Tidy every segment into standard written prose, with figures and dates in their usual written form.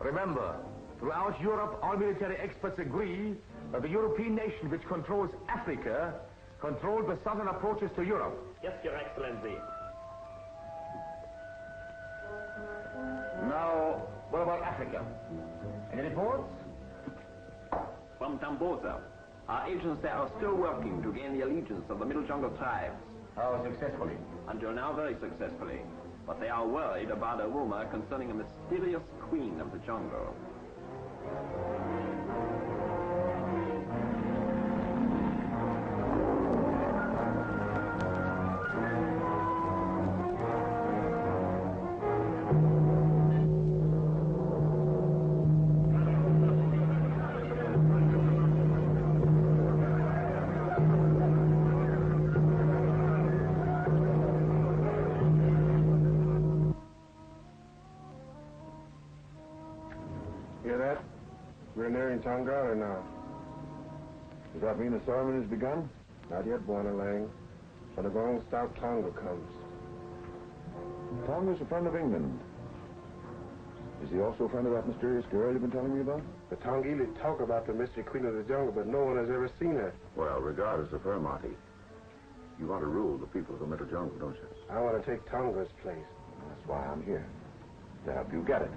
Remember, throughout Europe, all military experts agree that the European nation which controls Africa controlled the southern approaches to Europe. Yes, Your Excellency. Now, what about Africa? Any reports? From Tamboza, our agents there are still working to gain the allegiance of the Middle Jungle tribes. How successfully? Until now, very successfully. But they are worried about a rumor concerning a mysterious queen of the jungle. Hear that? We're nearing Tongghili now. Does that mean the ceremony has begun? Not yet, Bwana Lang. When the gong stout Tonga comes. Tonga's a friend of England. Is he also a friend of that mysterious girl you've been telling me about? The Tongghili talk about the mystery queen of the jungle, but no one has ever seen her. Well, regardless of her, Marty, you want to rule the people of the Middle Jungle, don't you? I want to take Tonga's place. That's why I'm here. To help you get it.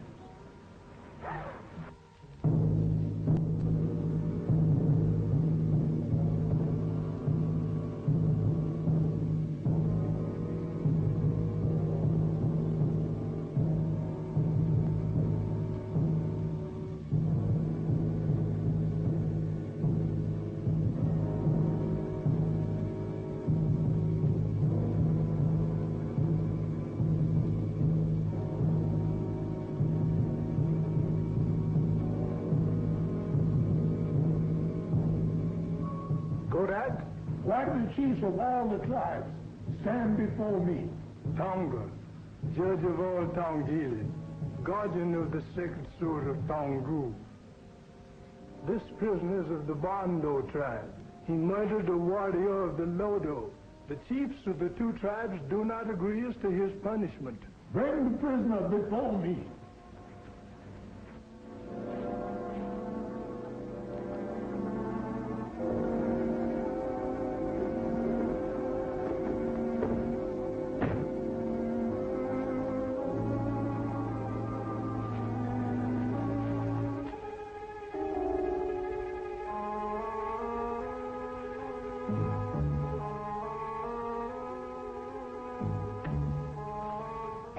Like the chiefs of all the tribes, stand before me. Tonga, judge of all Tongghili, guardian of the sacred sword of Tongu. This prisoner is of the Bondo tribe. He murdered a warrior of the Lodo. The chiefs of the two tribes do not agree as to his punishment. Bring the prisoner before me.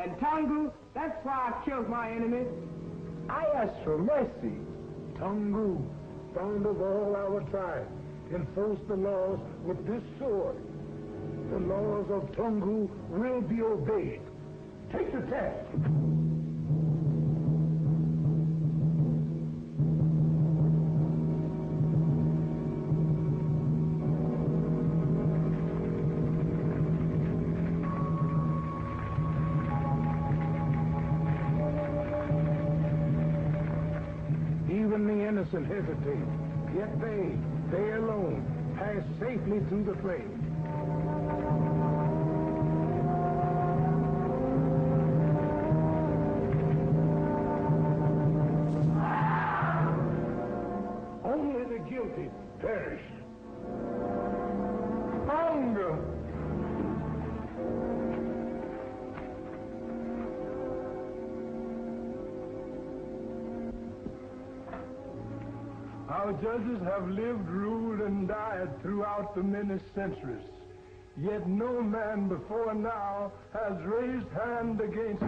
And Tongu, that's why I killed my enemy. I ask for mercy. Tongu, founder of all our tribes, enforce the laws with this sword. The laws of Tongu will be obeyed. Take the test. Even the innocent hesitate, yet they alone, pass safely through the flames. Only the guilty perish. Hunger! Our judges have lived, ruled, and died throughout the many centuries. Yet no man before now has raised hand against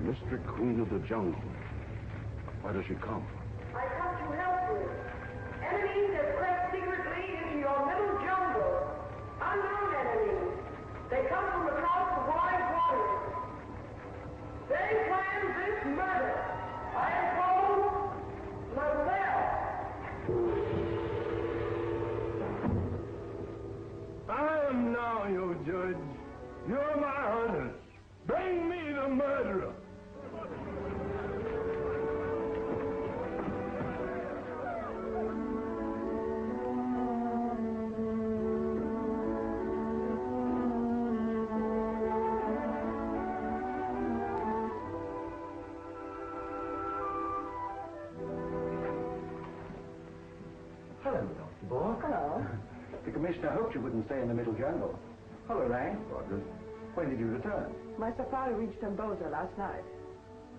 Mystery Queen of the Jungle. Why does she come? I come to help you. Enemies have crept secretly into your middle jungle. Unknown enemies. They come from across the wide waters. They plan this murder. I am told myself. I am now your judge. You're my hunter. Bring me the murderer. Bork? Hello. The Commissioner hoped you wouldn't stay in the middle jungle. Hello, Rain. Roger. When did you return? My safari reached Tomboza last night.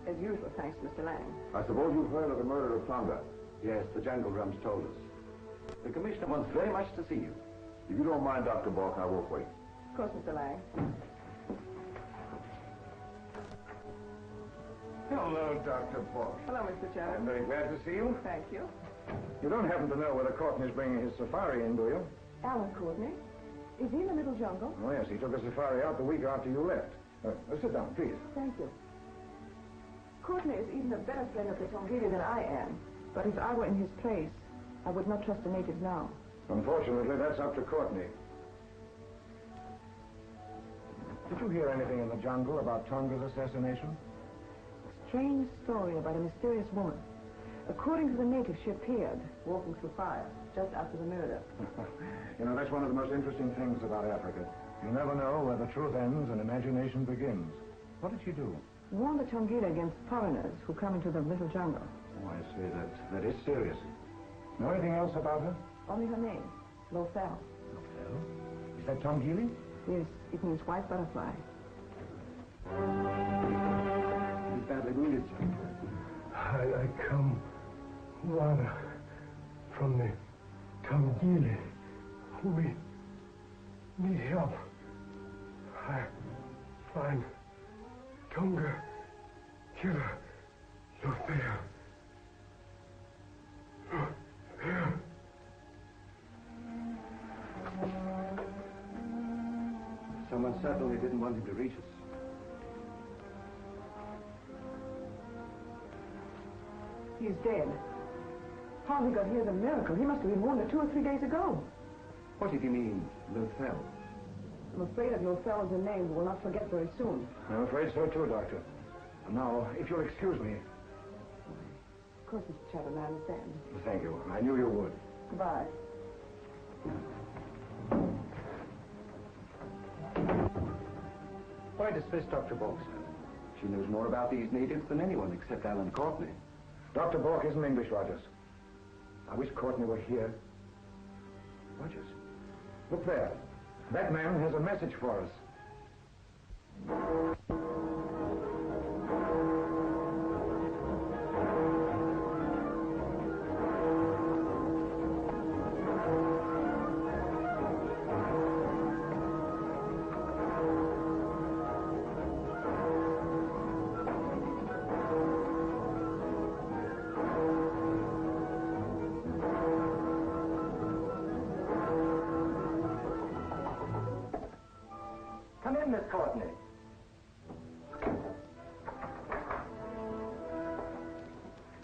As usual, thanks to Mr. Lang. I suppose you've heard of the murder of Tonga. Yes, the jungle drums told us. The Commissioner wants very much to see you. If you don't mind, Dr. Bork, I won't wait. Of course, Mr. Lang. Hello, Dr. Bork. Hello, Mr. I'm Chairman. very glad to see you. Thank you. You don't happen to know whether Courtney's bringing his safari in, do you? Alan Courtney. Is he in the middle jungle? Oh, yes, he took a safari out the week after you left. Sit down, please. Thank you. Courtney is even a better friend of the Tongghili than I am. But if I were in his place, I would not trust a native now. Unfortunately, that's up to Courtney. Did you hear anything in the jungle about Tonga's assassination? Strange story about a mysterious woman. According to the natives, she appeared, walking through fire, just after the murder. You know, that's one of the most interesting things about Africa. You never know where the truth ends and imagination begins. What did she do? Warn the Tongghili against foreigners who come into the little jungle. Oh, I see. That is serious. Know anything else about her? Only her name, Lother. Lother? Is that Tongghili? Yes, it means white butterfly. He's badly wounded, sir. I come, one from the Tongghili. We need help. I find Tonga, Killer, Lother. Lother. Someone certainly didn't want him to reach us. He's dead. How he got here is a miracle. He must have been wounded 2 or 3 days ago. What did he mean, Lother? I'm afraid of Lother is a name we will not forget very soon. I'm afraid so too, Doctor. And now, if you'll excuse me. Of course, Mr. Chapman, I understand. Thank you. I knew you would. Goodbye. Why dismiss Dr. Bork, sir? She knows more about these natives than anyone except Alan Courtney. Dr. Bork isn't English, Rogers. I wish Courtney were here. Rogers? Look there. That man has a message for us. Come in, Miss Courtney.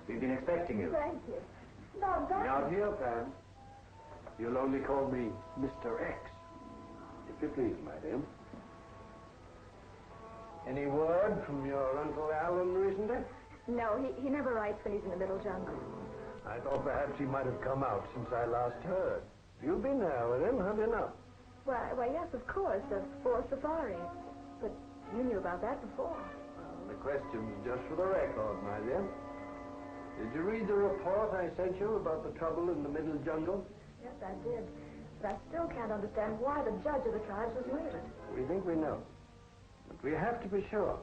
We've been expecting you. Thank you. No, Not here, Pam. You'll only call me Mr. X. If you please, my dear. Any word from your Uncle Alan recently? No, he never writes when he's in the middle jungle. I thought perhaps he might have come out since I last heard. You've been there with him, have you not? Why, yes, of course, the 4 safaris. But you knew about that before. Well, the question's just for the record, my dear. Did you read the report I sent you about the trouble in the middle jungle? Yes, I did. But I still can't understand why the judge of the tribes was murdered. We think we know. But we have to be sure.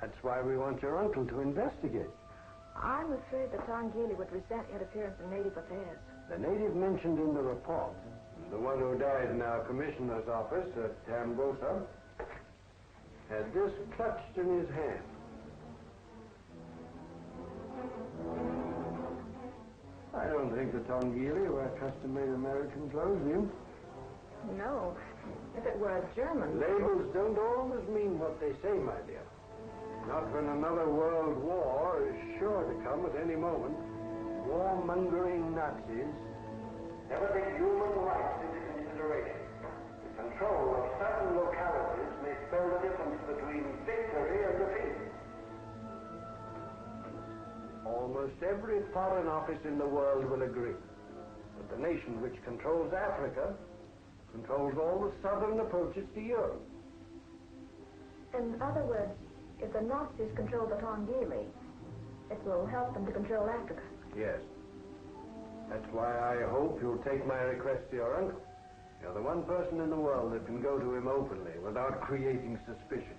That's why we want your uncle to investigate. I'm afraid the Tongghili would resent interference in native affairs. The native mentioned in the report, the one who died in our commissioner's office at Tambosa, had this clutched in his hand. I don't think the Tongghili wear custom-made American clothes, do you? No. If it were a German... Labels don't always mean what they say, my dear. Not when another world war is sure to come at any moment. Warmongering Nazis never take human rights into consideration. The control of certain localities may spell the difference between victory and defeat. Almost every foreign office in the world will agree that the nation which controls Africa controls all the southern approaches to Europe. In other words, if the Nazis control the Tongghili, it will help them to control Africa. Yes. That's why I hope you'll take my request to your uncle. You're the one person in the world that can go to him openly without creating suspicion.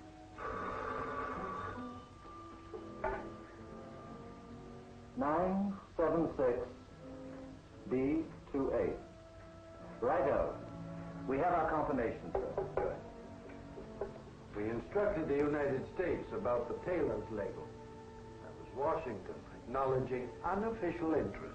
B28. Righto. We have our confirmation, sir. Good. We instructed the United States about the tailor's label. That was Washington acknowledging unofficial interest.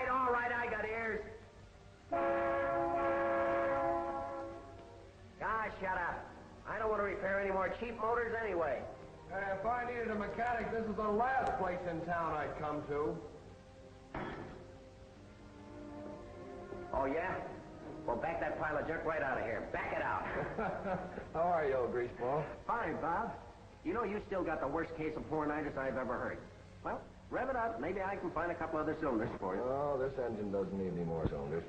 All right, I got ears. Guys, shut up. I don't want to repair any more cheap motors anyway. If I needed a mechanic, this is the last place in town I'd come to. Oh, yeah? Well, back that pile of junk right out of here. Back it out. How are you, old greaseball? Fine, Bob. You know, you still got the worst case of pornitis I've ever heard. Well, rev it up. Maybe I can find a couple other cylinders for you. Oh, this engine doesn't need any more cylinders.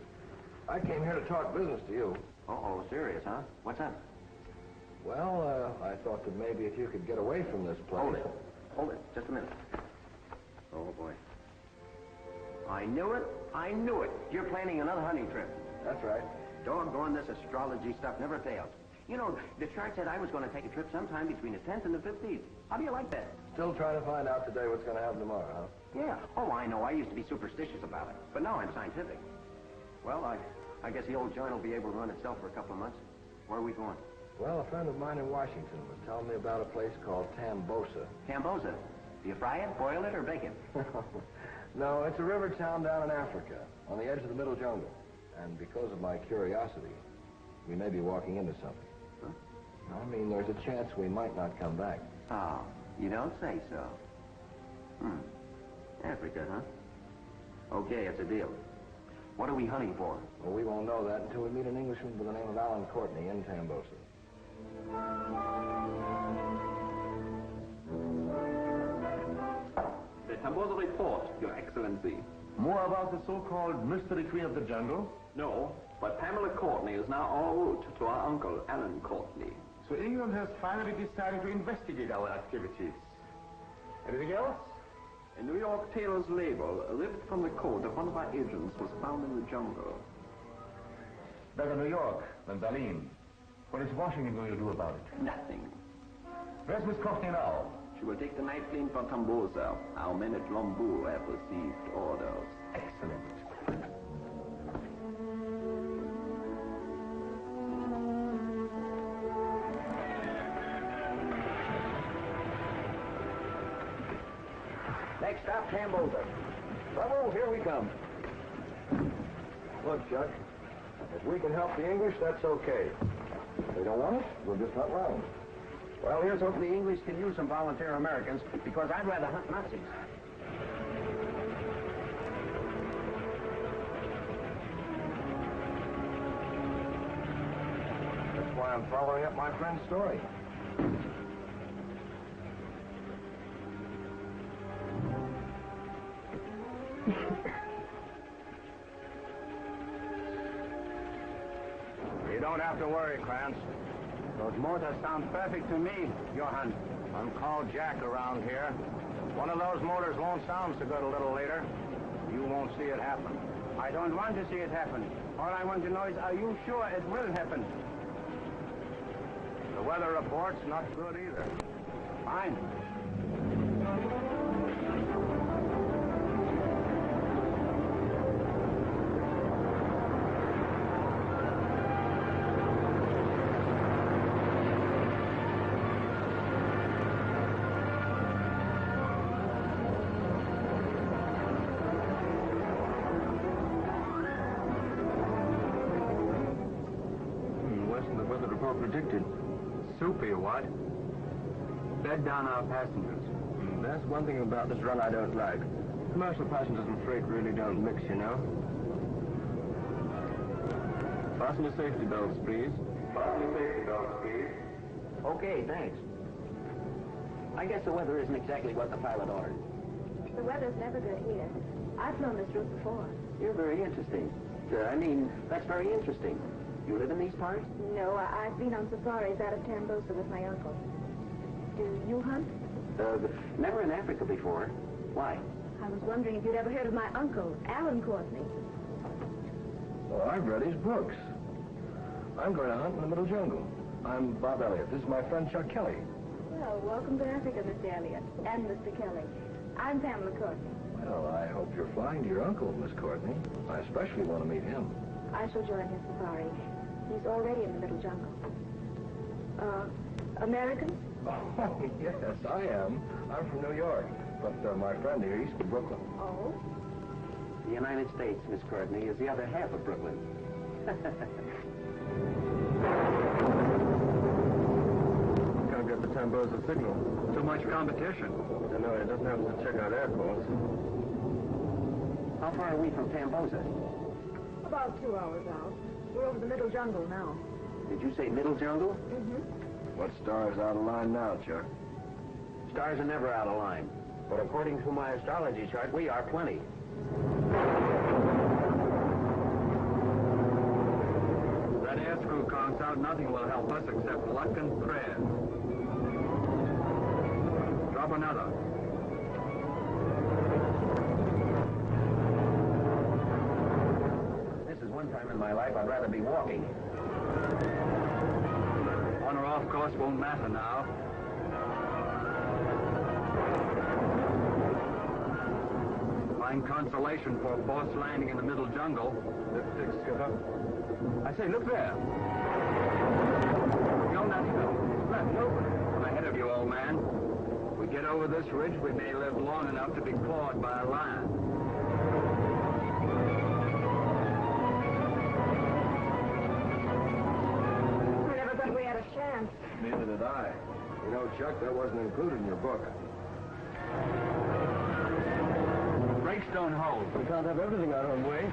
I came here to talk business to you. Uh-oh, serious, huh? What's up? Well, I thought that maybe if you could get away from this place... Hold it. Just a minute. Oh, boy. I knew it. You're planning another hunting trip. That's right. Doggone, this astrology stuff never fails. You know, the chart said I was going to take a trip sometime between the 10th and the 15th. How do you like that? Still trying to find out today what's going to happen tomorrow, huh? Yeah. Oh, I know. I used to be superstitious about it. But now I'm scientific. Well, I guess the old joint will be able to run itself for a couple of months. Where are we going? Well, a friend of mine in Washington was telling me about a place called Tambosa. Tambosa? Do you fry it, boil it, or bake it? No, it's a river town down in Africa, on the edge of the middle jungle. And because of my curiosity, we may be walking into something. Huh? I mean, there's a chance we might not come back. Oh, you don't say so. Africa, huh? Okay, it's a deal. What are we hunting for? Well, we won't know that until we meet an Englishman by the name of Pam Courtney in Tambosa. The Tambosa report, Your Excellency. More about the so-called mystery queen of the jungle? No, but Pamela Courtney is now en route to our uncle, Alan Courtney. So England has finally decided to investigate our activities. Anything else? A New York tailor's label, ripped from the coat of one of our agents, was found in the jungle. Better New York than Berlin. What is Washington going to do about it? Nothing. Where's Miss Courtney now? She will take the night plane for Tambosa. Our men at Lombu have received orders. Excellent. Next stop, Tambosa. Bravo, here we come. Look, Chuck, if we can help the English, that's okay. If they don't want us, we'll just hunt round. Well, here's hoping the English can use some volunteer Americans, because I'd rather hunt Nazis. That's why I'm following up my friend's story. You don't have to worry, Clarence. Those motors sound perfect to me, Johann. I'm called Jack around here. One of those motors won't sound so good a little later. You won't see it happen. I don't want to see it happen. All I want to know is, are you sure it will happen? The weather report's not good either. Fine. Predicted. Soupy, what? Bed down our passengers. That's one thing about this run I don't like. Commercial passengers and freight really don't mix, you know. Fasten your safety belts, please. Fasten your safety belts, please. Okay, thanks. I guess the weather isn't exactly what the pilot ordered. The weather's never good here. I've flown this route before. You're very interesting. That's very interesting. You live in these parts? No, I've been on safaris out of Tambosa with my uncle. Do you hunt? Never in Africa before. Why? I was wondering if you'd ever heard of my uncle, Pam Courtney. Well, I've read his books. I'm going to hunt in the middle jungle. I'm Bob Elliott. This is my friend Chuck Kelly. Well, welcome to Africa, Mr. Elliott, and Mr. Kelly. I'm Pamela Courtney. Well, I hope you're flying to your uncle, Miss Courtney. I especially want to meet him. I shall join his safari. He's already in the middle jungle. American? Oh, yes, I am. I'm from New York. But my friend here, he's from Brooklyn. Oh? The United States, Miss Courtney, is the other half of Brooklyn. Can't get the Tambosa signal. Too much competition. No, it doesn't have to check out air force. How far are we from Tambosa? About 2 hours out. We're over the middle jungle now. Did you say middle jungle? Mm-hmm. What star's out of line now, Chuck? Stars are never out of line. But according to my astrology chart, we are plenty. That air screw conks out, nothing will help us except luck and prayer. Drop another. This is one time in my life I'd rather be walking. On or off course won't matter now. Find consolation for a forced landing in the middle jungle. Lift six, Skipper. I say, look there. No, nothing. Left open. I'm ahead of you, old man. If we get over this ridge, we may live long enough to be clawed by a lion. I never thought we had a chance. Neither did I. You know, Chuck, that wasn't included in your book. Brakes don't hold. We can't have everything our own way.